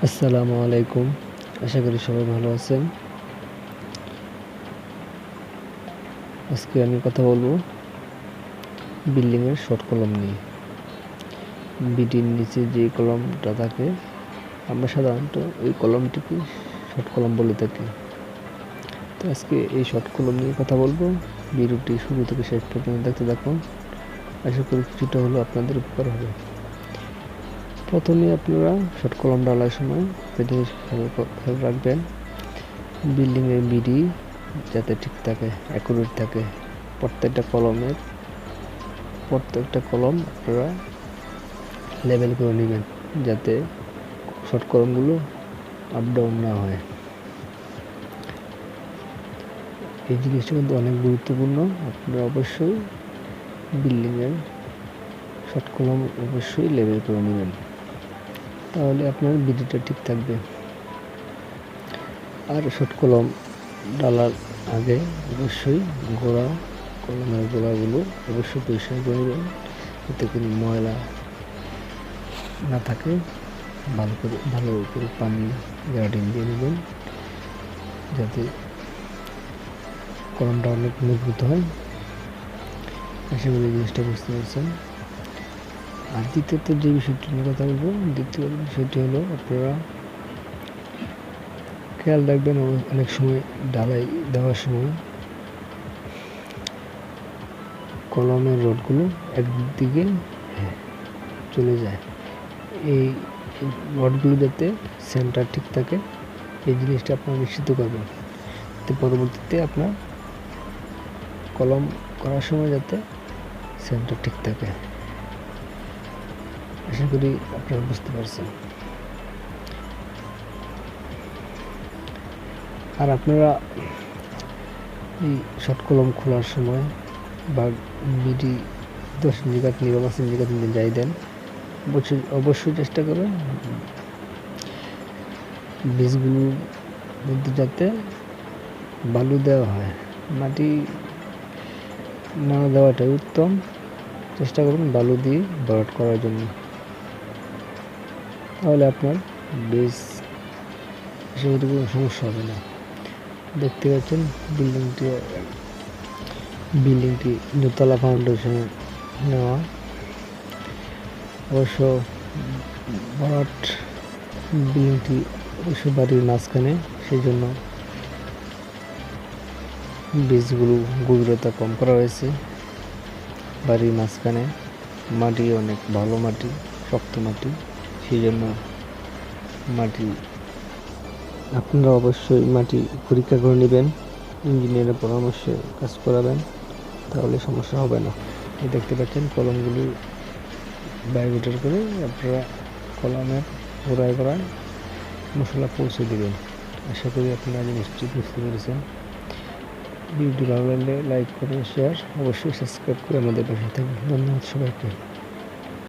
আসসালামু আলাইকুম। আশা করি সবাই ভালো আছেন। আজকে আমি কথা বলবো বিল্ডিংয়ের শর্ট কলম নিয়ে। বিডির নিচে যে কলমটা থাকে আমরা সাধারণত ওই কলমটিকে শর্ট কলম বলে থাকি। তো আজকে এই শর্ট কলম নিয়ে কথা বলবো। ভিডিওটি শুরু থেকে শেষ পর্যন্ত দেখতে থাকুন। আশা করি কিছুটা হলেও আপনাদের উপকার হবে। প্রথমে আপনারা শর্ট কলম ডালার সময় একটা জিনিস খেয়াল রাখবেন, বিল্ডিংয়ের বিডি যাতে ঠিক থাকে, অ্যাকুরেট থাকে। প্রত্যেকটা কলম আপনারা লেবেল করে নেবেন যাতে শর্ট কলমগুলো আপ ডাউন না হয়। এই জিনিসটা কিন্তু অনেক গুরুত্বপূর্ণ। আপনারা অবশ্যই বিল্ডিংয়ের শর্ট কলম অবশ্যই লেবেল করে নেবেন, তাহলে আপনার বিডিটা ঠিক থাকবে। আর শর্ট কলম ডালার আগে অবশ্যই কলমের গোড়াগুলো অবশ্যই পরিষ্কার করে নেবেন, যাতে কোনো ময়লা না থাকে। ভালো করে পানি গ্রাডিং দিয়ে নেবেন যাতে কলমটা অনেক মজবুত হয়। আশা করি জিনিসটা বুঝতে পারছেন। আর দ্বিতীয়ত যে বিষয়টি নিয়ে কথা বলবো, দ্বিতীয় বিষয়টি হলো আপনারা খেয়াল রাখবেন অনেক সময় ঢালাই দেওয়ার সময় কলমের রডগুলো একদিকে চলে যায়। এই রডগুলো যাতে সেন্টার ঠিক থাকে, এই জিনিসটা আপনারা নিশ্চিত করবেন, যাতে পরবর্তীতে আপনার কলম করার সময় যাতে সেন্টার ঠিক থাকে। আশা করি আপনারা বুঝতে পারছেন। আর আপনারা এই শর্ট কলম খোলার সময় বা বিডি 10 ইঞ্চি কাঠ নিয়ে 5 ইঞ্চি কাঠ নিয়ে যাই দেন, অবশ্যই চেষ্টা করবেন বীজগুলোর মধ্যে যাতে বালু দেওয়া হয়। মাটি না দেওয়াটাই উত্তম। চেষ্টা করবেন বালু দিয়ে ভরাট করার জন্য, তাহলে আপনার বীজ সেগুলো কোনো সমস্যা হবে না। দেখতে পাচ্ছেন বিল্ডিংটি দোতলা ফাউন্ডেশনে নেওয়া। অবশ্য ভরাট বিল্ডিংটি অবশ্য বাড়ির মাঝখানে, সেই জন্য বীজগুলো গভীরতা কম করা হয়েছে। বাড়ির মাঝখানে মাটি অনেক ভালো মাটি, শক্ত মাটি, সেই জন্য আপনারা অবশ্যই মাটি পরীক্ষা করে নেবেন, ইঞ্জিনিয়ারের পরামর্শে কাজ করাবেন, তাহলে সমস্যা হবে না। এই দেখতে পাচ্ছেন কলমগুলি ভাইব্রেটর করে আপনারা কলমের গোড়ায় মশলা পৌঁছে দেবেন। আশা করি আপনারা জিনিসটি বুঝতে পেরেছেন। ভিডিওটি ভালো লাগলে লাইক করুন, শেয়ার, অবশ্যই সাবস্ক্রাইব করে আমাদের পাশে থাকবেন। ধন্যবাদ সবাইকে।